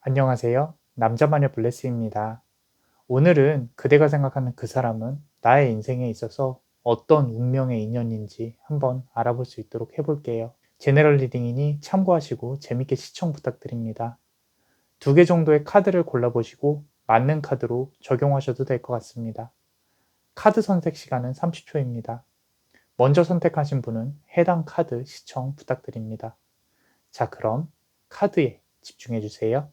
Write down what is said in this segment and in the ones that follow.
안녕하세요. 남자마녀 블레스입니다. 오늘은 그대가 생각하는 그 사람은 나의 인생에 있어서 어떤 운명의 인연인지 한번 알아볼 수 있도록 해볼게요. 제너럴 리딩이니 참고하시고 재밌게 시청 부탁드립니다. 2개 정도의 카드를 골라보시고 맞는 카드로 적용하셔도 될 것 같습니다. 카드 선택 시간은 30초입니다. 먼저 선택하신 분은 해당 카드 시청 부탁드립니다. 자, 그럼 카드에 집중해주세요.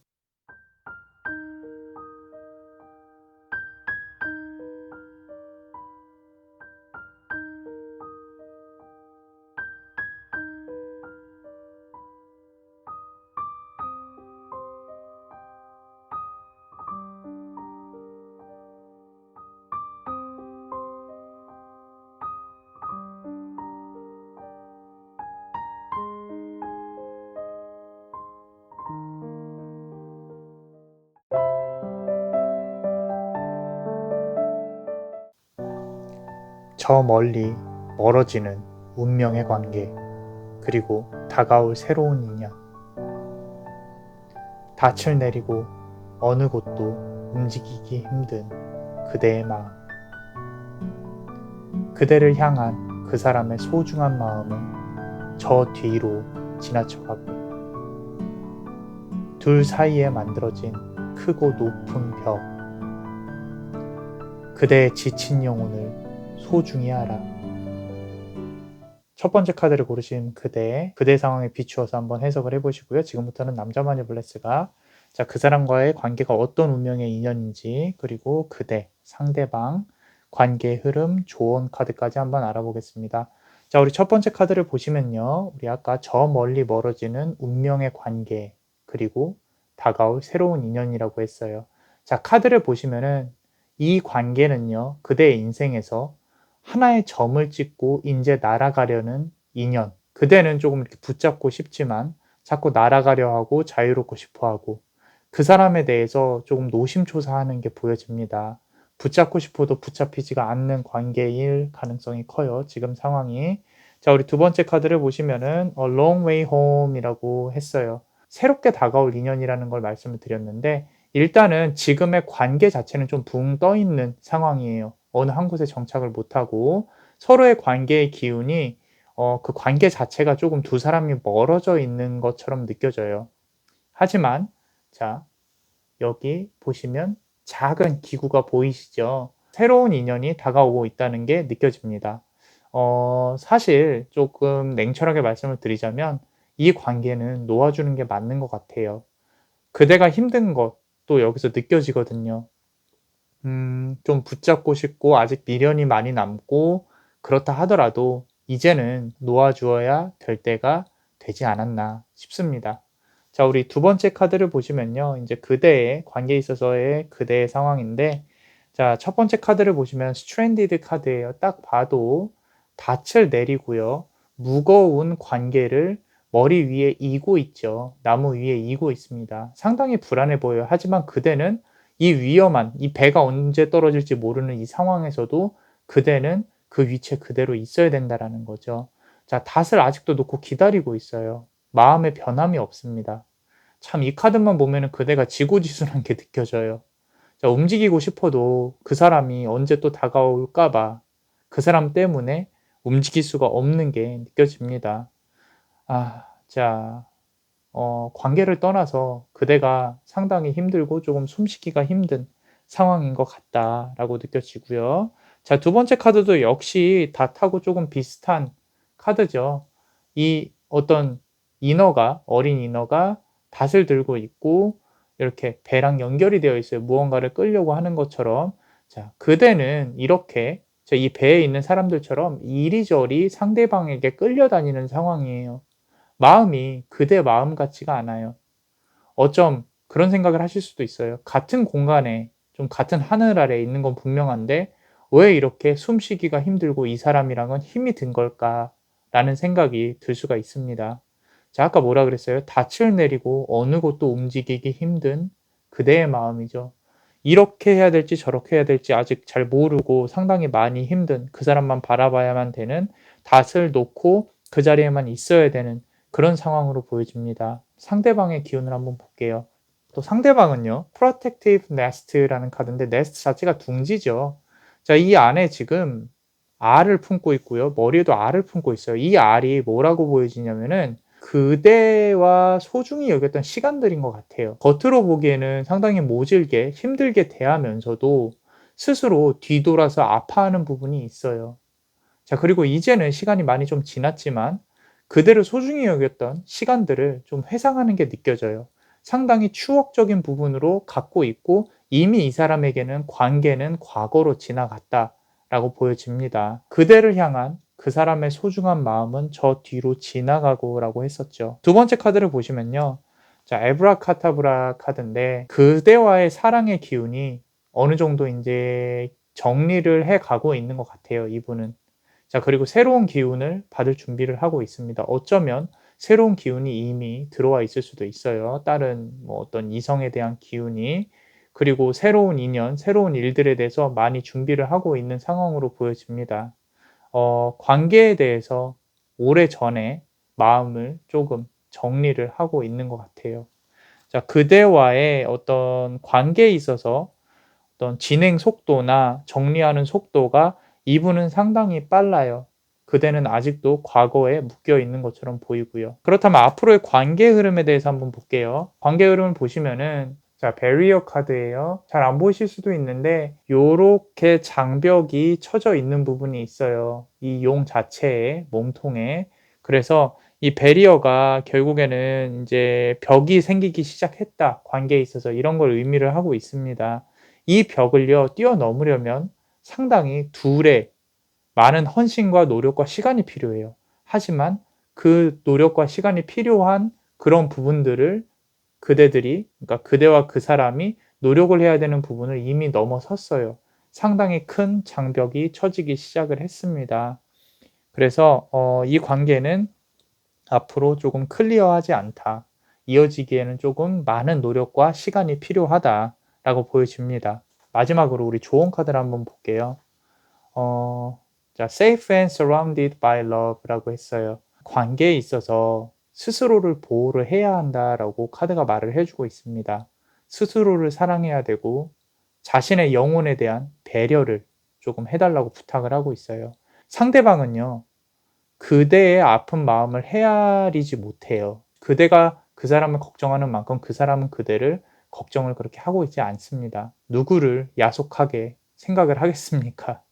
저 멀리 멀어지는 운명의 관계, 그리고 다가올 새로운 인연. 닻을 내리고 어느 곳도 움직이기 힘든 그대의 마음. 그대를 향한 그 사람의 소중한 마음은 저 뒤로 지나쳐가고, 둘 사이에 만들어진 크고 높은 벽. 그대의 지친 영혼을 소중히 알아. 첫 번째 카드를 고르신 그대 상황에 비추어서 한번 해석을 해보시고요. 지금부터는 남자마녀 블레스가 그 사람과의 관계가 어떤 운명의 인연인지, 그리고 그대, 상대방, 관계의 흐름, 조언 카드까지 한번 알아보겠습니다. 자, 우리 첫 번째 카드를 보시면요. 우리 아까 저 멀리 멀어지는 운명의 관계, 그리고 다가올 새로운 인연이라고 했어요. 자, 카드를 보시면은 이 관계는요, 그대의 인생에서 하나의 점을 찍고 이제 날아가려는 인연. 그대는 조금 이렇게 붙잡고 싶지만 자꾸 날아가려 하고 자유롭고 싶어 하고, 그 사람에 대해서 조금 노심초사하는 게 보여집니다. 붙잡고 싶어도 붙잡히지가 않는 관계일 가능성이 커요, 지금 상황이. 자, 우리 두 번째 카드를 보시면은 A Long Way Home이라고 했어요. 새롭게 다가올 인연이라는 걸 말씀을 드렸는데, 일단은 지금의 관계 자체는 좀 붕 떠 있는 상황이에요. 어느 한 곳에 정착을 못하고 서로의 관계의 기운이 그 관계 자체가 조금 두 사람이 멀어져 있는 것처럼 느껴져요. 하지만 자, 여기 보시면 작은 기구가 보이시죠? 새로운 인연이 다가오고 있다는 게 느껴집니다. 사실 조금 냉철하게 말씀을 드리자면 이 관계는 놓아주는 게 맞는 것 같아요. 그대가 힘든 것도 여기서 느껴지거든요. 좀 붙잡고 싶고 아직 미련이 많이 남고, 그렇다 하더라도 이제는 놓아주어야 될 때가 되지 않았나 싶습니다. 자, 우리 두 번째 카드를 보시면요. 이제 그대의 관계에 있어서의 그대의 상황인데, 자, 첫 번째 카드를 보시면 스트랜디드 카드예요. 딱 봐도 닻을 내리고요. 무거운 관계를 머리 위에 이고 있죠. 나무 위에 이고 있습니다. 상당히 불안해 보여요. 하지만 그대는 이 위험한, 이 배가 언제 떨어질지 모르는 이 상황에서도 그대는 그 위치에 그대로 있어야 된다라는 거죠. 자, 닷을 아직도 놓고 기다리고 있어요. 마음의 변함이 없습니다. 참, 이 카드만 보면은 그대가 지고지순한 게 느껴져요. 자, 움직이고 싶어도 그 사람이 언제 또 다가올까봐 그 사람 때문에 움직일 수가 없는 게 느껴집니다. 자, 관계를 떠나서 그대가 상당히 힘들고 조금 숨쉬기가 힘든 상황인 것 같다라고 느껴지고요. 자, 두 번째 카드도 역시 닷하고 조금 비슷한 카드죠. 이 어떤 어린 인어가 닷을 들고 있고 이렇게 배랑 연결이 되어 있어요. 무언가를 끌려고 하는 것처럼. 자, 그대는 이렇게 이 배에 있는 사람들처럼 이리저리 상대방에게 끌려다니는 상황이에요. 마음이 그대 마음 같지가 않아요. 어쩜 그런 생각을 하실 수도 있어요. 같은 공간에, 좀 같은 하늘 아래에 있는 건 분명한데 왜 이렇게 숨쉬기가 힘들고 이 사람이랑은 힘이 든 걸까라는 생각이 들 수가 있습니다. 자, 아까 뭐라 그랬어요? 닻을 내리고 어느 곳도 움직이기 힘든 그대의 마음이죠. 이렇게 해야 될지 저렇게 해야 될지 아직 잘 모르고 상당히 많이 힘든, 그 사람만 바라봐야만 되는, 닷을 놓고 그 자리에만 있어야 되는 그런 상황으로 보여집니다. 상대방의 기운을 한번 볼게요. 또 상대방은요. Protective Nest라는 카드인데 nest 자체가 둥지죠. 자, 이 안에 지금 알을 품고 있고요. 머리에도 알을 품고 있어요. 이 알이 뭐라고 보여지냐면은 그대와 소중히 여겼던 시간들인 것 같아요. 겉으로 보기에는 상당히 모질게 힘들게 대하면서도 스스로 뒤돌아서 아파하는 부분이 있어요. 자, 그리고 이제는 시간이 많이 좀 지났지만 그대를 소중히 여겼던 시간들을 좀 회상하는 게 느껴져요. 상당히 추억적인 부분으로 갖고 있고 이미 이 사람에게는 관계는 과거로 지나갔다라고 보여집니다. 그대를 향한 그 사람의 소중한 마음은 저 뒤로 지나가고라고 했었죠. 두 번째 카드를 보시면요. 자, 에브라카타브라 카드인데 그대와의 사랑의 기운이 어느 정도 이제 정리를 해 가고 있는 것 같아요, 이분은. 자, 그리고 새로운 기운을 받을 준비를 하고 있습니다. 어쩌면 새로운 기운이 이미 들어와 있을 수도 있어요. 다른 뭐 어떤 이성에 대한 기운이. 그리고 새로운 인연, 새로운 일들에 대해서 많이 준비를 하고 있는 상황으로 보여집니다. 관계에 대해서 오래전에 마음을 조금 정리를 하고 있는 것 같아요. 자, 그대와의 어떤 관계에 있어서 어떤 진행 속도나 정리하는 속도가 이분은 상당히 빨라요. 그대는 아직도 과거에 묶여 있는 것처럼 보이고요. 그렇다면 앞으로의 관계 흐름에 대해서 한번 볼게요. 관계 흐름을 보시면은 자, 베리어 카드예요. 잘 안 보이실 수도 있는데 요렇게 장벽이 쳐져 있는 부분이 있어요. 이 용 자체의 몸통에. 그래서 이 베리어가 결국에는 이제 벽이 생기기 시작했다. 관계에 있어서 이런 걸 의미를 하고 있습니다. 이 벽을요, 뛰어넘으려면 상당히 둘의 많은 헌신과 노력과 시간이 필요해요. 하지만 그 노력과 시간이 필요한 그런 부분들을 그대들이, 그러니까 그대와 그 사람이 노력을 해야 되는 부분을 이미 넘어섰어요. 상당히 큰 장벽이 쳐지기 시작을 했습니다. 그래서 이 관계는 앞으로 조금 클리어하지 않다. 이어지기에는 조금 많은 노력과 시간이 필요하다라고 보여집니다. 마지막으로 우리 조언 카드를 한번 볼게요. 자, safe and surrounded by love라고 했어요. 관계에 있어서 스스로를 보호를 해야 한다라고 카드가 말을 해주고 있습니다. 스스로를 사랑해야 되고 자신의 영혼에 대한 배려를 조금 해달라고 부탁을 하고 있어요. 상대방은요, 그대의 아픈 마음을 헤아리지 못해요. 그대가 그 사람을 걱정하는 만큼 그 사람은 그대를 걱정을 그렇게 하고 있지 않습니다. 누구를 야속하게 생각을 하겠습니까?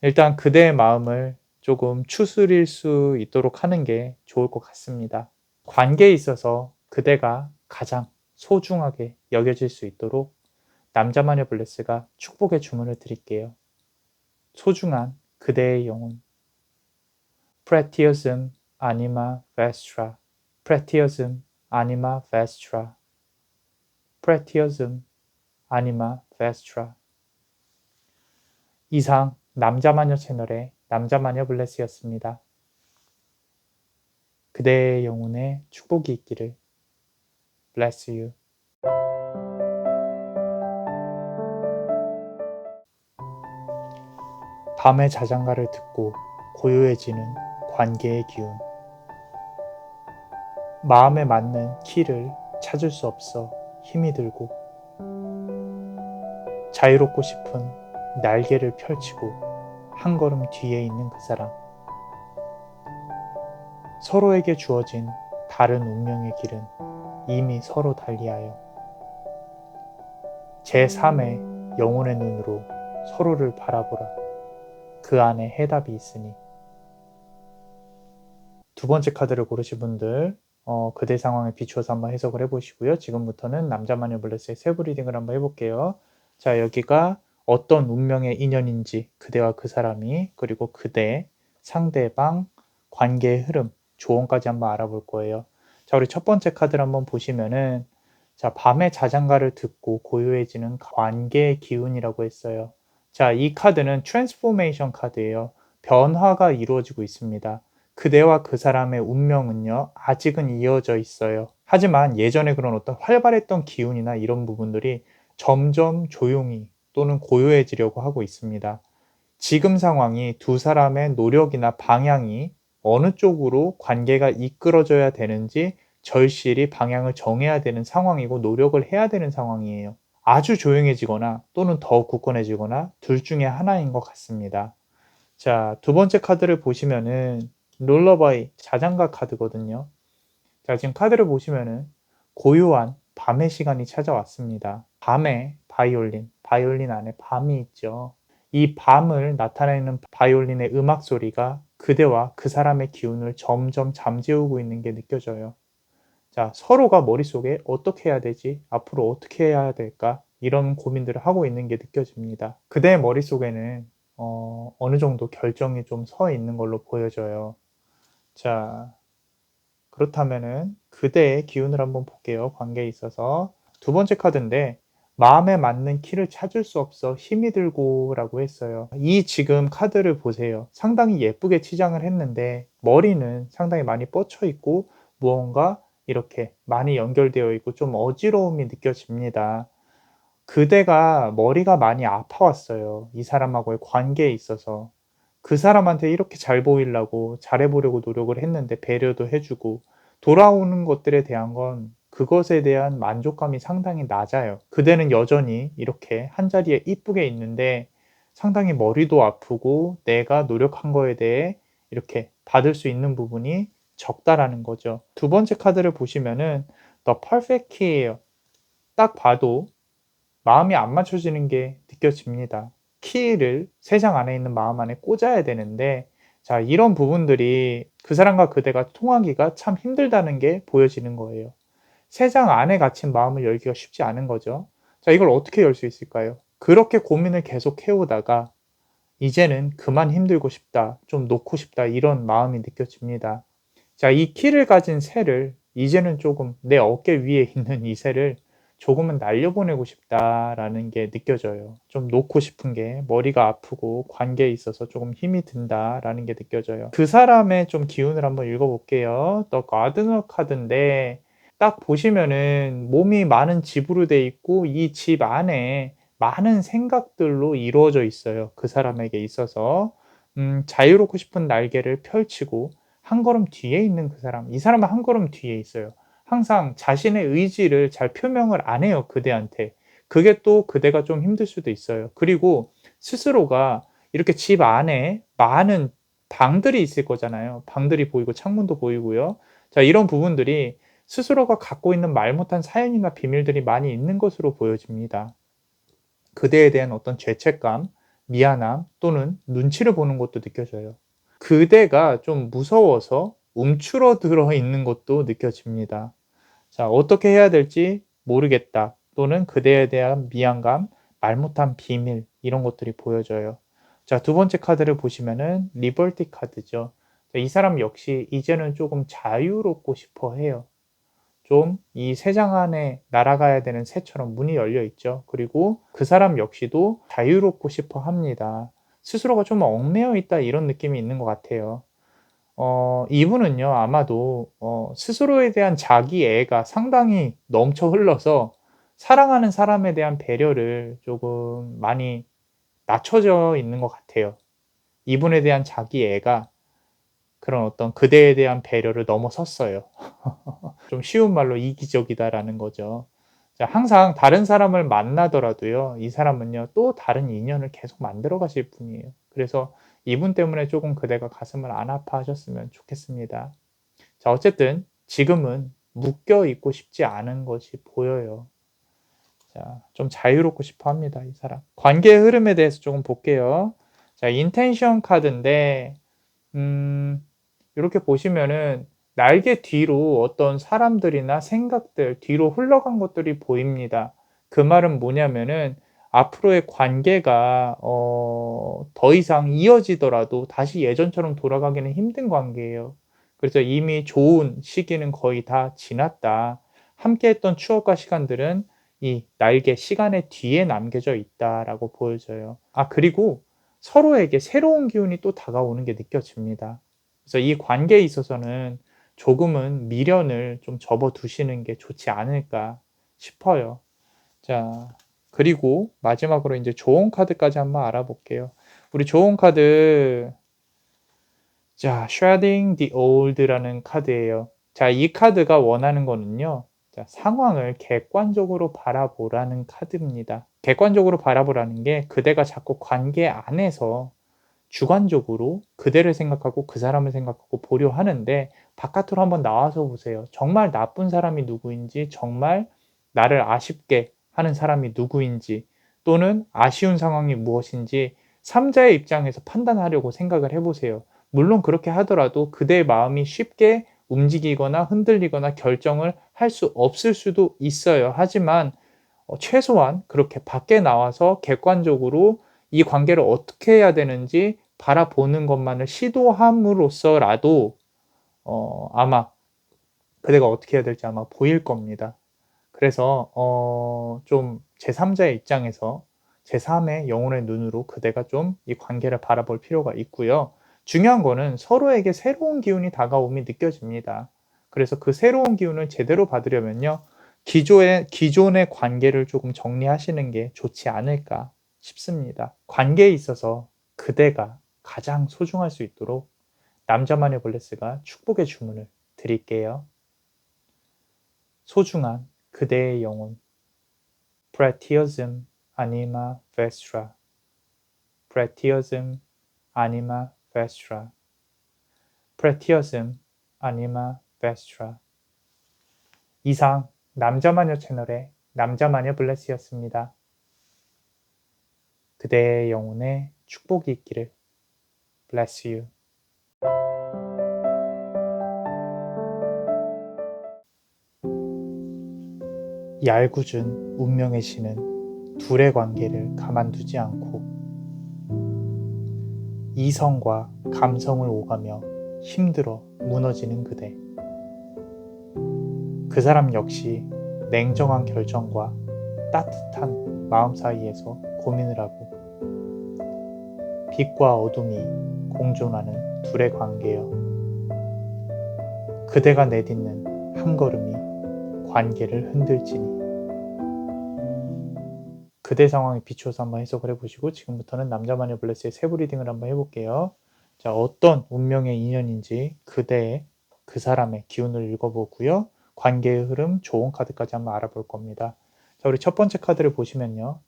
일단 그대의 마음을 조금 추스릴 수 있도록 하는 게 좋을 것 같습니다. 관계에 있어서 그대가 가장 소중하게 여겨질 수 있도록 남자마녀 블레스가 축복의 주문을 드릴게요. 소중한 그대의 영혼. Pretiosum anima vestra. Pretiosum anima vestra. Pretiosum anima vestra. 이상 남자마녀 채널의 남자마녀 블레스였습니다. 그대의 영혼에 축복이 있기를. Bless you. 밤의 자장가를 듣고 고요해지는 관계의 기운. 마음에 맞는 키를 찾을 수 없어 힘이 들고 자유롭고 싶은 날개를 펼치고 한 걸음 뒤에 있는 그 사람. 서로에게 주어진 다른 운명의 길은 이미 서로 달리하여 제3의 영혼의 눈으로 서로를 바라보라. 그 안에 해답이 있으니. 두 번째 카드를 고르신 분들 그대 상황에 비추어서 한번 해석을 해보시고요. 지금부터는 남자마녀 블레스의 세부 리딩을 한번 해볼게요. 자, 여기가 어떤 운명의 인연인지 그대와 그 사람이, 그리고 그대, 상대방, 관계의 흐름, 조언까지 한번 알아볼 거예요. 자, 우리 첫 번째 카드를 한번 보시면은 자, 밤의 자장가를 듣고 고요해지는 관계의 기운이라고 했어요. 자, 이 카드는 트랜스포메이션 카드예요. 변화가 이루어지고 있습니다. 그대와 그 사람의 운명은요, 아직은 이어져 있어요. 하지만 예전에 그런 어떤 활발했던 기운이나 이런 부분들이 점점 조용히 또는 고요해지려고 하고 있습니다. 지금 상황이 두 사람의 노력이나 방향이 어느 쪽으로 관계가 이끌어져야 되는지 절실히 방향을 정해야 되는 상황이고 노력을 해야 되는 상황이에요. 아주 조용해지거나 또는 더 굳건해지거나 둘 중에 하나인 것 같습니다. 자, 두 번째 카드를 보시면은 롤러바이 자장가 카드거든요. 자, 지금 카드를 보시면은 고요한 밤의 시간이 찾아왔습니다. 밤에 바이올린 안에 밤이 있죠. 이 밤을 나타내는 바이올린의 음악 소리가 그대와 그 사람의 기운을 점점 잠재우고 있는 게 느껴져요. 자, 서로가 머릿속에 어떻게 해야 되지? 앞으로 어떻게 해야 될까? 이런 고민들을 하고 있는 게 느껴집니다. 그대의 머릿속에는 어느 정도 결정이 좀 서 있는 걸로 보여져요. 자, 그렇다면은 그대의 기운을 한번 볼게요. 관계에 있어서. 두 번째 카드인데 마음에 맞는 키를 찾을 수 없어 힘이 들고라고 했어요. 이 지금 카드를 보세요. 상당히 예쁘게 치장을 했는데 머리는 상당히 많이 뻗쳐 있고 무언가 이렇게 많이 연결되어 있고 좀 어지러움이 느껴집니다. 그대가 머리가 많이 아파왔어요. 이 사람하고의 관계에 있어서. 그 사람한테 이렇게 잘 보이려고 잘해보려고 노력을 했는데 배려도 해주고 돌아오는 것들에 대한 건 그것에 대한 만족감이 상당히 낮아요. 그대는 여전히 이렇게 한자리에 이쁘게 있는데 상당히 머리도 아프고 내가 노력한 거에 대해 이렇게 받을 수 있는 부분이 적다라는 거죠. 두 번째 카드를 보시면은 The Perfect Key예요. 딱 봐도 마음이 안 맞춰지는 게 느껴집니다. 키를 세 장 안에 있는 마음 안에 꽂아야 되는데 자, 이런 부분들이 그 사람과 그대가 통하기가 참 힘들다는 게 보여지는 거예요. 세 장 안에 갇힌 마음을 열기가 쉽지 않은 거죠. 자, 이걸 어떻게 열 수 있을까요? 그렇게 고민을 계속 해오다가 이제는 그만 힘들고 싶다, 좀 놓고 싶다 이런 마음이 느껴집니다. 자, 이 키를 가진 새를 이제는 조금 내 어깨 위에 있는 이 새를 조금은 날려보내고 싶다라는 게 느껴져요. 좀 놓고 싶은 게 머리가 아프고 관계에 있어서 조금 힘이 든다라는 게 느껴져요. 그 사람의 좀 기운을 한번 읽어볼게요. The Gardener 카드인데 딱 보시면은 몸이 많은 집으로 돼 있고 이 집 안에 많은 생각들로 이루어져 있어요. 그 사람에게 있어서 자유롭고 싶은 날개를 펼치고 한 걸음 뒤에 있는 그 사람, 이 사람은 한 걸음 뒤에 있어요. 항상 자신의 의지를 잘 표명을 안 해요, 그대한테. 그게 또 그대가 좀 힘들 수도 있어요. 그리고 스스로가 이렇게 집 안에 많은 방들이 있을 거잖아요. 방들이 보이고 창문도 보이고요. 자, 이런 부분들이 스스로가 갖고 있는 말 못한 사연이나 비밀들이 많이 있는 것으로 보여집니다. 그대에 대한 어떤 죄책감, 미안함 또는 눈치를 보는 것도 느껴져요. 그대가 좀 무서워서 움츠러들어 있는 것도 느껴집니다. 자, 어떻게 해야 될지 모르겠다. 또는 그대에 대한 미안감, 말 못한 비밀, 이런 것들이 보여져요. 자, 두 번째 카드를 보시면은 리버티 카드죠. 자, 이 사람 역시 이제는 조금 자유롭고 싶어 해요. 좀 이 새 장 안에 날아가야 되는 새처럼 문이 열려 있죠. 그리고 그 사람 역시도 자유롭고 싶어 합니다. 스스로가 좀 얽매여 있다 이런 느낌이 있는 것 같아요. 이분은요, 아마도 스스로에 대한 자기애가 상당히 넘쳐 흘러서 사랑하는 사람에 대한 배려를 조금 많이 낮춰져 있는 것 같아요. 이분에 대한 자기애가 그런 어떤 그대에 대한 배려를 넘어섰어요. 좀 쉬운 말로 이기적이다라는 거죠. 자, 항상 다른 사람을 만나더라도요, 이 사람은요, 또 다른 인연을 계속 만들어 가실 분이에요. 그래서 이분 때문에 조금 그대가 가슴을 안 아파하셨으면 좋겠습니다. 자, 어쨌든 지금은 묶여 있고 싶지 않은 것이 보여요. 자, 좀 자유롭고 싶어 합니다, 이 사람. 관계의 흐름에 대해서 조금 볼게요. 자, 인텐션 카드인데, 이렇게 보시면은 날개 뒤로 어떤 사람들이나 생각들 뒤로 흘러간 것들이 보입니다. 그 말은 뭐냐면은 앞으로의 관계가 더 이상 이어지더라도 다시 예전처럼 돌아가기는 힘든 관계예요. 그래서 이미 좋은 시기는 거의 다 지났다. 함께했던 추억과 시간들은 이 날개 시간의 뒤에 남겨져 있다라고 보여져요. 아, 그리고 서로에게 새로운 기운이 또 다가오는 게 느껴집니다. 그래서 이 관계에 있어서는 조금은 미련을 좀 접어두시는 게 좋지 않을까 싶어요. 자, 그리고 마지막으로 이제 조언 카드까지 한번 알아볼게요. 우리 조언 카드, 자, Shedding the Old라는 카드예요. 자, 이 카드가 원하는 거는요. 자, 상황을 객관적으로 바라보라는 카드입니다. 객관적으로 바라보라는 게 그대가 자꾸 관계 안에서 주관적으로 그대를 생각하고 그 사람을 생각하고 보려 하는데 바깥으로 한번 나와서 보세요. 정말 나쁜 사람이 누구인지, 정말 나를 아쉽게 하는 사람이 누구인지, 또는 아쉬운 상황이 무엇인지 3자의 입장에서 판단하려고 생각을 해보세요. 물론 그렇게 하더라도 그대의 마음이 쉽게 움직이거나 흔들리거나 결정을 할 수 없을 수도 있어요. 하지만 최소한 그렇게 밖에 나와서 객관적으로 이 관계를 어떻게 해야 되는지 바라보는 것만을 시도함으로써라도 아마 그대가 어떻게 해야 될지 아마 보일 겁니다. 그래서 좀 제3자의 입장에서 제3의 영혼의 눈으로 그대가 좀 이 관계를 바라볼 필요가 있고요. 중요한 거는 서로에게 새로운 기운이 다가옴이 느껴집니다. 그래서 그 새로운 기운을 제대로 받으려면요. 기존의 관계를 조금 정리하시는 게 좋지 않을까 싶습니다. 관계에 있어서 그대가 가장 소중할 수 있도록 남자만의 블레스가 축복의 주문을 드릴게요. 소중한 그대의 영혼 Pretiosum anima vestra Pretiosum anima vestra Pretiosum anima vestra. 이상 남자마녀 채널의 남자마녀 블레스였습니다. 그대의 영혼에 축복이 있기를. Bless you. 얄궂은 운명의 신은 둘의 관계를 가만두지 않고 이성과 감성을 오가며 힘들어 무너지는 그대. 그 사람 역시 냉정한 결정과 따뜻한 마음 사이에서 고민을 하고 빛과 어둠이 공존하는 둘의 관계여. 그대가 내딛는 한 걸음이 관계를 흔들지니. 그대 상황에 비추어서 한번 해석을 해보시고 지금부터는 남자마녀 블레스의 세부 리딩을 한번 해볼게요. 자, 어떤 운명의 인연인지 그대의 그 사람의 기운을 읽어보고요. 관계의 흐름, 좋은 카드까지 한번 알아볼 겁니다. 자, 우리 첫 번째 카드를 보시면요.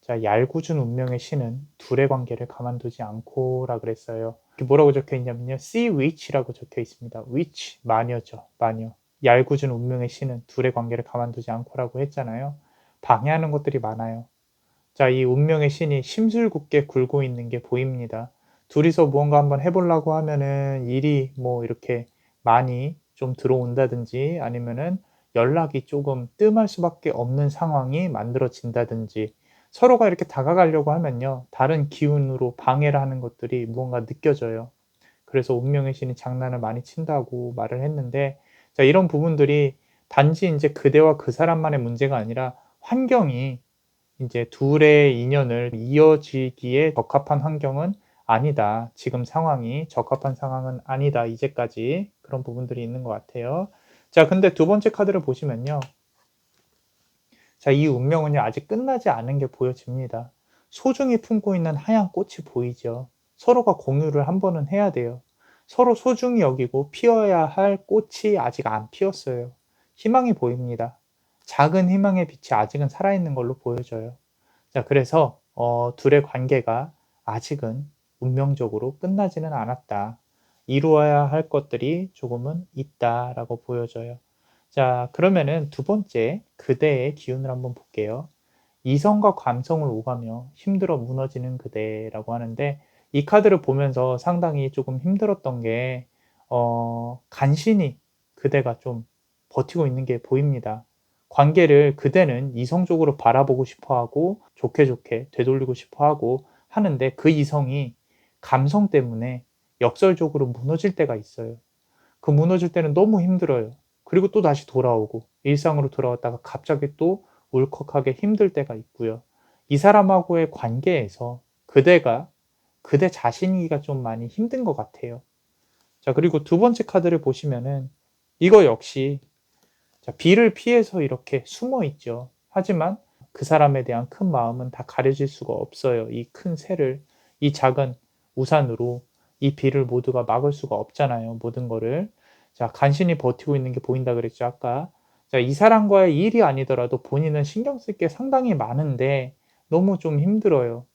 자, 얄궂은 운명의 신은 둘의 관계를 가만두지 않고라 그랬어요. 뭐라고 적혀 있냐면요. See witch라고 적혀 있습니다. witch, 마녀죠. 마녀. 얄궂은 운명의 신은 둘의 관계를 가만두지 않고라고 했잖아요. 방해하는 것들이 많아요. 자, 이 운명의 신이 심술궂게 굴고 있는 게 보입니다. 둘이서 무언가 한번 해보려고 하면은 일이 뭐 이렇게 많이 좀 들어온다든지 아니면은 연락이 조금 뜸할 수밖에 없는 상황이 만들어진다든지 서로가 이렇게 다가가려고 하면요. 다른 기운으로 방해를 하는 것들이 무언가 느껴져요. 그래서 운명의 신이 장난을 많이 친다고 말을 했는데 자, 이런 부분들이 단지 이제 그대와 그 사람만의 문제가 아니라 환경이 이제 둘의 인연을 이어지기에 적합한 환경은 아니다. 지금 상황이 적합한 상황은 아니다. 이제까지 그런 부분들이 있는 것 같아요. 자, 근데 두 번째 카드를 보시면요. 자, 이 운명은요, 아직 끝나지 않은 게 보여집니다. 소중히 품고 있는 하얀 꽃이 보이죠. 서로가 공유를 한 번은 해야 돼요. 서로 소중히 여기고 피어야 할 꽃이 아직 안 피었어요. 희망이 보입니다. 작은 희망의 빛이 아직은 살아있는 걸로 보여져요. 자, 그래서 둘의 관계가 아직은 운명적으로 끝나지는 않았다. 이루어야 할 것들이 조금은 있다라고 보여져요. 자, 그러면은 두 번째 그대의 기운을 한번 볼게요. 이성과 감성을 오가며 힘들어 무너지는 그대라고 하는데 이 카드를 보면서 상당히 조금 힘들었던 게 간신히 그대가 좀 버티고 있는 게 보입니다. 관계를 그대는 이성적으로 바라보고 싶어 하고 좋게 좋게 되돌리고 싶어 하고 하는데 그 이성이 감성 때문에 역설적으로 무너질 때가 있어요. 그 무너질 때는 너무 힘들어요. 그리고 또 다시 돌아오고 일상으로 돌아왔다가 갑자기 또 울컥하게 힘들 때가 있고요. 이 사람하고의 관계에서 그대가 그대 자신이기가 좀 많이 힘든 것 같아요. 자, 그리고 두 번째 카드를 보시면은 이거 역시 자, 비를 피해서 이렇게 숨어 있죠. 하지만 그 사람에 대한 큰 마음은 다 가려질 수가 없어요. 이 큰 새를, 이 작은 우산으로 이 비를 모두가 막을 수가 없잖아요. 모든 거를. 자, 간신히 버티고 있는 게 보인다 그랬죠, 아까. 자, 이 사람과의 일이 아니더라도 본인은 신경 쓸 게 상당히 많은데 너무 좀 힘들어요.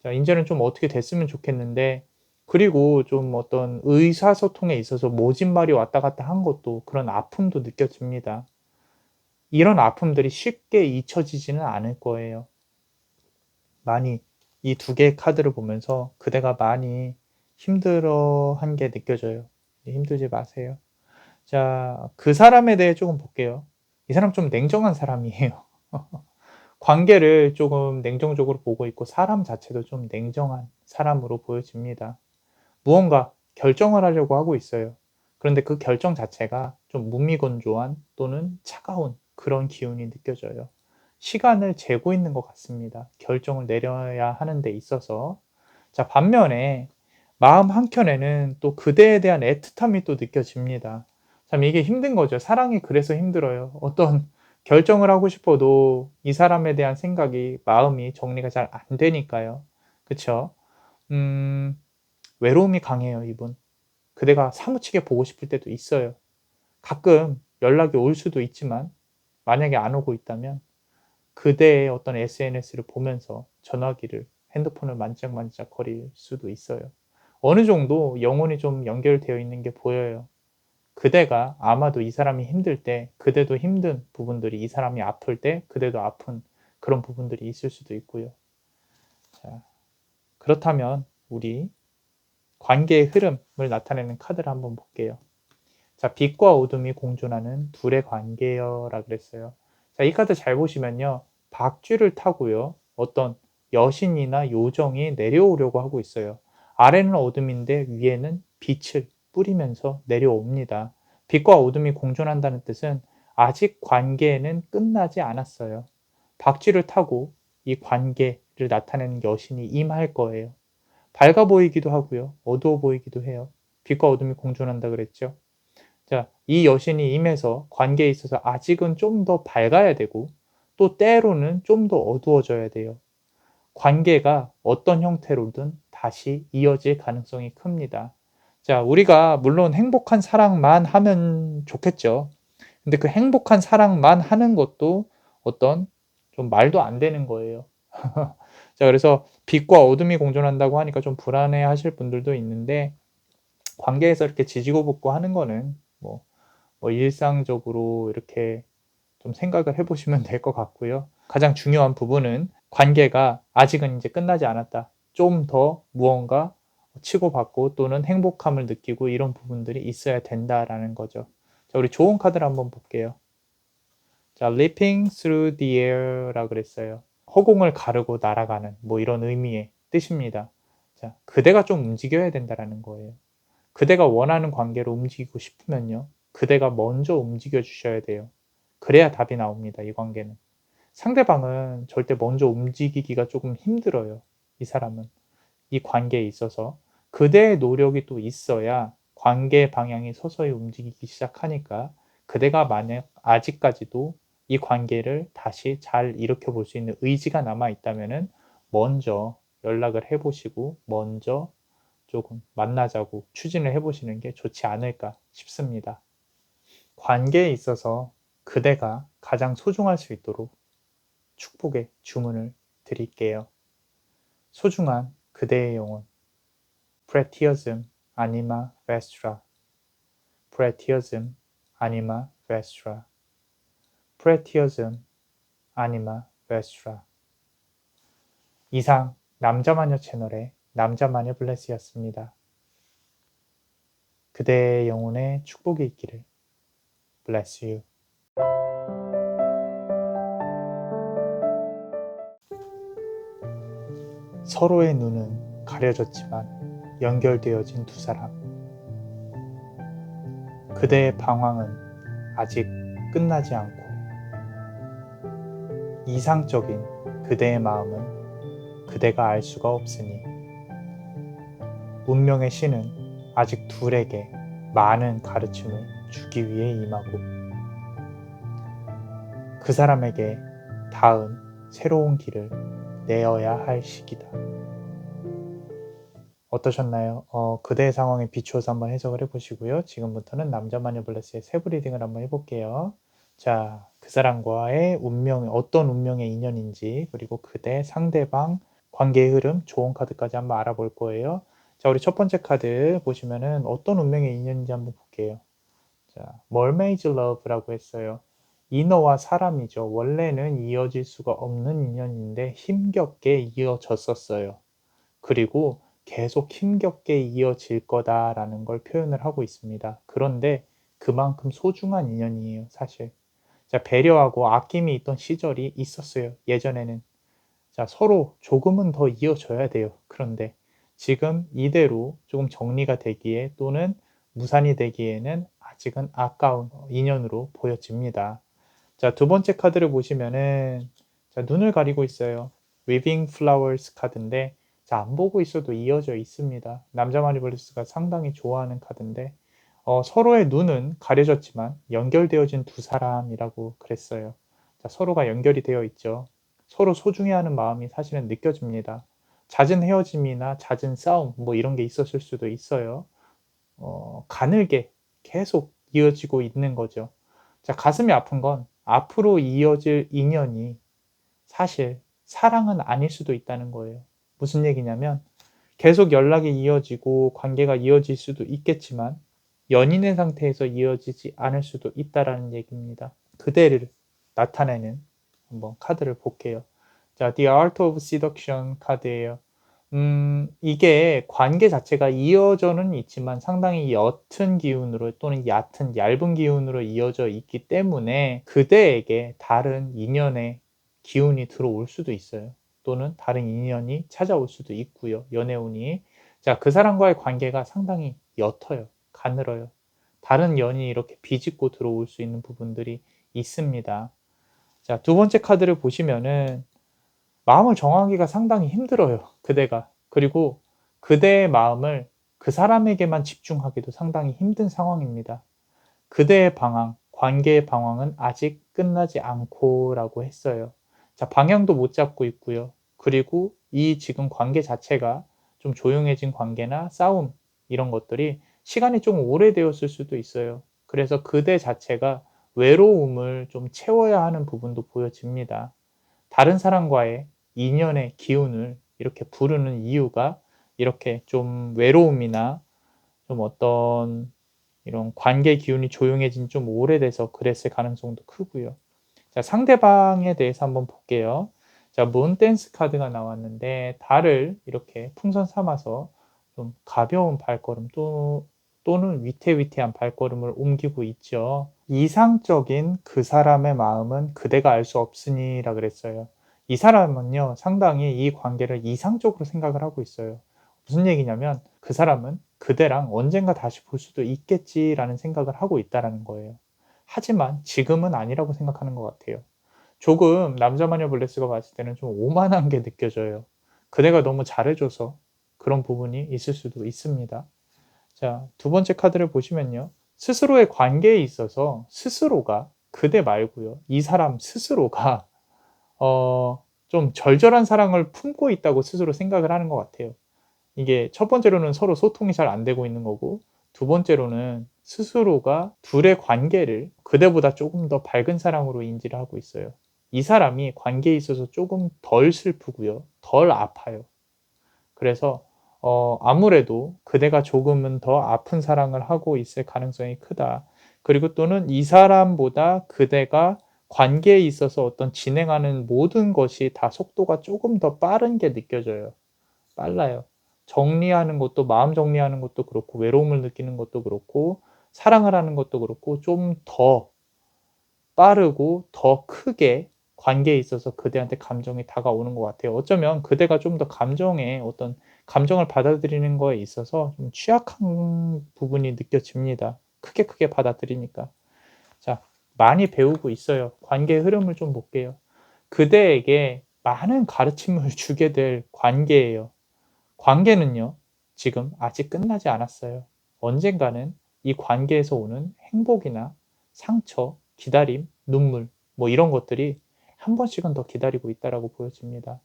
자, 인제는 좀 어떻게 됐으면 좋겠는데, 그리고 좀 어떤 의사소통에 있어서 모진말이 왔다 갔다 한 것도 그런 아픔도 느껴집니다. 이런 아픔들이 쉽게 잊혀지지는 않을 거예요. 많이 이 두 개의 카드를 보면서 그대가 많이 힘들어한 게 느껴져요. 힘들지 마세요. 자, 그 사람에 대해 조금 볼게요. 이 사람 좀 냉정한 사람이에요. 관계를 조금 냉정적으로 보고 있고 사람 자체도 좀 냉정한 사람으로 보여집니다. 무언가 결정을 하려고 하고 있어요. 그런데 그 결정 자체가 좀 무미건조한 또는 차가운 그런 기운이 느껴져요. 시간을 재고 있는 것 같습니다. 결정을 내려야 하는 데 있어서. 자, 반면에 마음 한켠에는 또 그대에 대한 애틋함이 또 느껴집니다. 참 이게 힘든 거죠. 사랑이 그래서 힘들어요. 어떤 결정을 하고 싶어도 이 사람에 대한 생각이, 마음이 정리가 잘 안 되니까요. 그쵸? 외로움이 강해요, 이분. 그대가 사무치게 보고 싶을 때도 있어요. 가끔 연락이 올 수도 있지만, 만약에 안 오고 있다면 그대의 어떤 SNS를 보면서 전화기를, 핸드폰을 만지작만지작 거릴 수도 있어요. 어느 정도 영혼이 좀 연결되어 있는 게 보여요. 그대가 아마도 이 사람이 힘들 때 그대도 힘든 부분들이, 이 사람이 아플 때 그대도 아픈 그런 부분들이 있을 수도 있고요. 자, 그렇다면 우리 관계의 흐름을 나타내는 카드를 한번 볼게요. 자, 빛과 어둠이 공존하는 둘의 관계여라 그랬어요. 자, 이 카드 잘 보시면요. 박쥐를 타고요. 어떤 여신이나 요정이 내려오려고 하고 있어요. 아래는 어둠인데 위에는 빛을 뿌리면서 내려옵니다. 빛과 어둠이 공존한다는 뜻은 아직 관계는 끝나지 않았어요. 박쥐를 타고 이 관계를 나타내는 여신이 임할 거예요. 밝아 보이기도 하고요. 어두워 보이기도 해요. 빛과 어둠이 공존한다 그랬죠. 자, 이 여신이 임해서 관계에 있어서 아직은 좀 더 밝아야 되고 또 때로는 좀 더 어두워져야 돼요. 관계가 어떤 형태로든 다시 이어질 가능성이 큽니다. 자, 우리가 물론 행복한 사랑만 하면 좋겠죠. 근데 그 행복한 사랑만 하는 것도 어떤 좀 말도 안 되는 거예요. 자, 그래서 빛과 어둠이 공존한다고 하니까 좀 불안해 하실 분들도 있는데, 관계에서 이렇게 지지고 볶고 하는 거는 뭐 일상적으로 이렇게 좀 생각을 해보시면 될 것 같고요. 가장 중요한 부분은 관계가 아직은 이제 끝나지 않았다. 좀 더 무언가 치고받고 또는 행복함을 느끼고 이런 부분들이 있어야 된다라는 거죠. 자, 우리 좋은 카드를 한번 볼게요. 자, leaping through the air라 그랬어요. 허공을 가르고 날아가는 뭐 이런 의미의 뜻입니다. 자, 그대가 좀 움직여야 된다라는 거예요. 그대가 원하는 관계로 움직이고 싶으면요. 그대가 먼저 움직여 주셔야 돼요. 그래야 답이 나옵니다. 이 관계는. 상대방은 절대 먼저 움직이기가 조금 힘들어요. 이 사람은. 이 관계에 있어서. 그대의 노력이 또 있어야 관계 방향이 서서히 움직이기 시작하니까, 그대가 만약 아직까지도 이 관계를 다시 잘 일으켜 볼 수 있는 의지가 남아 있다면은 먼저 연락을 해 보시고 먼저 조금 만나자고 추진을 해 보시는 게 좋지 않을까 싶습니다. 관계에 있어서 그대가 가장 소중할 수 있도록 축복의 주문을 드릴게요. 소중한 그대의 영혼, 프레티어즘 아니마 베스트라, 프레티어즘 아니마 베스트라, 프레티어즘 아니마 베스트라. 이상 남자마녀 채널의 남자마녀 블레스였습니다. 그대의 영혼에 축복이 있기를. Bless you. 서로의 눈은 가려졌지만 연결되어진 두 사람. 그대의 방황은 아직 끝나지 않고 이상적인 그대의 마음은 그대가 알 수가 없으니 운명의 신은 아직 둘에게 많은 가르침을 주기 위해 임하고 그 사람에게 다음 새로운 길을 내어야 할 시기다. 어떠셨나요? 그대의 상황에 비추어서 한번 해석을 해보시고요. 지금부터는 남자마녀 블레스의 세부 리딩을 한번 해볼게요. 자, 그 사람과의 어떤 운명의 인연인지, 그리고 그대, 상대방, 관계의 흐름, 조언 카드까지 한번 알아볼 거예요. 자, 우리 첫 번째 카드 보시면은 어떤 운명의 인연인지 한번 볼게요. 자, Mermaid's Love라고 했어요. 인어와 사람이죠. 원래는 이어질 수가 없는 인연인데 힘겹게 이어졌었어요. 그리고 계속 힘겹게 이어질 거다라는 걸 표현을 하고 있습니다. 그런데 그만큼 소중한 인연이에요, 사실. 자, 배려하고 아낌이 있던 시절이 있었어요, 예전에는. 자, 서로 조금은 더 이어져야 돼요. 그런데 지금 이대로 조금 정리가 되기에 또는 무산이 되기에는 아직은 아까운 인연으로 보여집니다. 자, 두 번째 카드를 보시면은 자, 눈을 가리고 있어요. Weaving Flowers 카드인데 자, 안 보고 있어도 이어져 있습니다. 남자 마니블리스가 상당히 좋아하는 카드인데 서로의 눈은 가려졌지만 연결되어진 두 사람이라고 그랬어요. 자, 서로가 연결이 되어 있죠. 서로 소중해하는 마음이 사실은 느껴집니다. 잦은 헤어짐이나 잦은 싸움 뭐 이런 게 있었을 수도 있어요. 가늘게 계속 이어지고 있는 거죠. 자, 가슴이 아픈 건 앞으로 이어질 인연이 사실 사랑은 아닐 수도 있다는 거예요. 무슨 얘기냐면 계속 연락이 이어지고 관계가 이어질 수도 있겠지만 연인의 상태에서 이어지지 않을 수도 있다라는 얘기입니다. 그대를 나타내는 한번 카드를 볼게요. 자, The Art of Seduction 카드예요. 이게 관계 자체가 이어져는 있지만 상당히 옅은 기운으로 또는 얇은 기운으로 이어져 있기 때문에 그대에게 다른 인연의 기운이 들어올 수도 있어요. 또는 다른 인연이 찾아올 수도 있고요. 연애운이. 자, 그 사람과의 관계가 상당히 옅어요. 가늘어요. 다른 연이 이렇게 비집고 들어올 수 있는 부분들이 있습니다. 자, 두 번째 카드를 보시면은 마음을 정하기가 상당히 힘들어요, 그대가. 그리고 그대의 마음을 그 사람에게만 집중하기도 상당히 힘든 상황입니다. 그대의 방황, 관계의 방황은 아직 끝나지 않고라고 했어요. 자, 방향도 못 잡고 있고요. 그리고 이 지금 관계 자체가 좀 조용해진 관계나 싸움 이런 것들이 시간이 좀 오래되었을 수도 있어요. 그래서 그대 자체가 외로움을 좀 채워야 하는 부분도 보여집니다. 다른 사람과의 인연의 기운을 이렇게 부르는 이유가 이렇게 좀 외로움이나 좀 어떤 이런 관계 기운이 조용해진 좀 오래돼서 그랬을 가능성도 크고요. 자, 상대방에 대해서 한번 볼게요. 자, 문댄스 카드가 나왔는데 달을 이렇게 풍선 삼아서 좀 가벼운 발걸음 또는 위태위태한 발걸음을 옮기고 있죠. 이상적인 그 사람의 마음은 그대가 알 수 없으니라 그랬어요. 이 사람은요, 상당히 이 관계를 이상적으로 생각을 하고 있어요. 무슨 얘기냐면 그 사람은 그대랑 언젠가 다시 볼 수도 있겠지라는 생각을 하고 있다라는 거예요. 하지만 지금은 아니라고 생각하는 것 같아요. 조금 남자 마녀 블레스가 봤을 때는 좀 오만한 게 느껴져요. 그대가 너무 잘해줘서 그런 부분이 있을 수도 있습니다. 자, 두 번째 카드를 보시면요. 스스로의 관계에 있어서 스스로가 그대 말고요. 이 사람 스스로가 좀 절절한 사랑을 품고 있다고 스스로 생각을 하는 것 같아요. 이게 첫 번째로는 서로 소통이 잘 안 되고 있는 거고 두 번째로는 스스로가 둘의 관계를 그대보다 조금 더 밝은 사랑으로 인지를 하고 있어요. 이 사람이 관계에 있어서 조금 덜 슬프고요. 덜 아파요. 그래서 아무래도 그대가 조금은 더 아픈 사랑을 하고 있을 가능성이 크다. 그리고 또는 이 사람보다 그대가 관계에 있어서 어떤 진행하는 모든 것이 다 속도가 조금 더 빠른 게 느껴져요. 빨라요. 정리하는 것도 마음 정리하는 것도 그렇고 외로움을 느끼는 것도 그렇고 사랑을 하는 것도 그렇고 좀 더 빠르고 더 크게 관계에 있어서 그대한테 감정이 다가오는 것 같아요. 어쩌면 그대가 좀 더 감정에 어떤 감정을 받아들이는 거에 있어서 좀 취약한 부분이 느껴집니다. 크게 받아들이니까. 자, 많이 배우고 있어요. 관계의 흐름을 좀 볼게요. 그대에게 많은 가르침을 주게 될 관계예요. 관계는요, 지금 아직 끝나지 않았어요. 언젠가는 이 관계에서 오는 행복이나 상처, 기다림, 눈물, 뭐 이런 것들이 한 번씩은 더 기다리고 있다라고 보여집니다.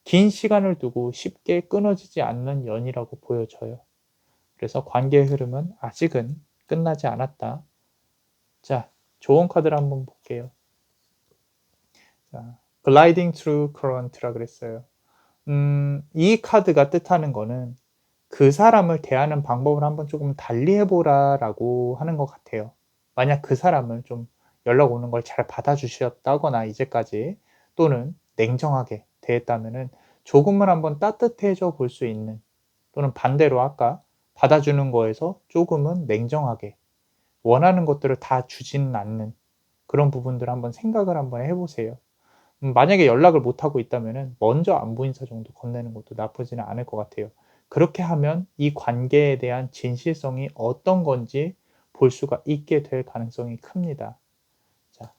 긴 시간을 두고 쉽게 끊어지지 않는 연이라고 보여져요. 그래서 관계의 흐름은 아직은 끝나지 않았다. 자, 좋은 카드를 한번 볼게요. 자, gliding through current라 그랬어요. 이 카드가 뜻하는 거는 그 사람을 대하는 방법을 한번 조금 달리 해보라라고 하는 것 같아요. 만약 그 사람을 좀 연락 오는 걸 잘 받아주셨다거나 이제까지 또는 냉정하게 대했다면은 조금만 한번 따뜻해져 볼 수 있는, 또는 반대로 아까 받아주는 거에서 조금은 냉정하게 원하는 것들을 다 주지는 않는 그런 부분들을 한번 생각을 한번 해보세요. 만약에 연락을 못하고 있다면은 먼저 안부 인사 정도 건네는 것도 나쁘지는 않을 것 같아요. 그렇게 하면 이 관계에 대한 진실성이 어떤 건지 볼 수가 있게 될 가능성이 큽니다. 자,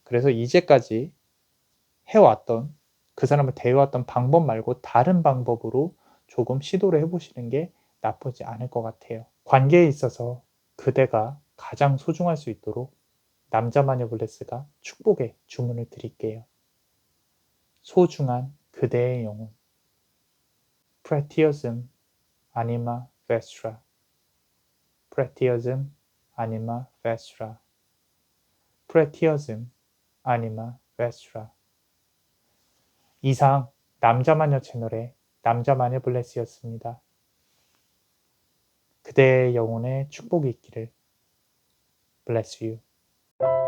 그래서 이제까지 해왔던, 그 사람을 대해왔던 방법 말고 다른 방법으로 조금 시도를 해보시는 게 나쁘지 않을 것 같아요. 관계에 있어서 그대가 가장 소중할 수 있도록 남자마녀 블레스가 축복의 주문을 드릴게요. 소중한 그대의 영혼, 프레티어즘 아니마 베스트라, 프레티어즘 아니마 베스트라, 프레티어즘 아니마 베스트라. 이상 남자마녀 채널의 남자마녀 블레스였습니다. 그대의 영혼에 축복이 있기를. Bless you.